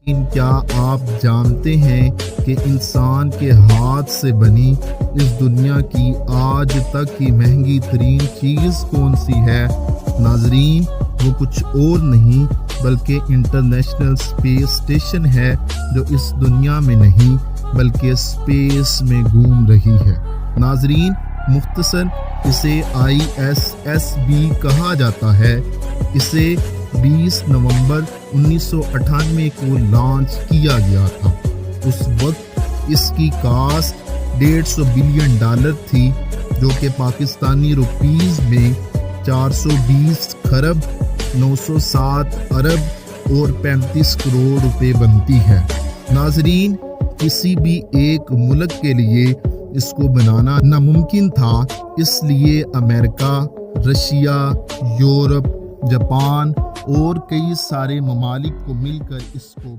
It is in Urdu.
کیا آپ جانتے ہیں کہ انسان کے ہاتھ سے بنی اس دنیا کی آج تک کی مہنگی ترین چیز کون سی ہے؟ ناظرین، وہ کچھ اور نہیں بلکہ انٹرنیشنل اسپیس اسٹیشن ہے، جو اس دنیا میں نہیں بلکہ اسپیس میں گھوم رہی ہے۔ ناظرین، مختصر اسے ISS بھی کہا جاتا ہے۔ اسے 20 نومبر 1998 کو لانچ کیا گیا تھا۔ اس وقت اس کی کاسٹ $150 بلین تھی، جو کہ پاکستانی روپیز میں 420 کھرب 907 ارب اور 35 کروڑ روپے بنتی ہے۔ ناظرین، کسی بھی ایک ملک کے لیے اس کو بنانا ناممکن تھا، اس لیے امریکہ، رشیا، یورپ، جاپان اور کئی سارے ممالک کو مل کر اس کو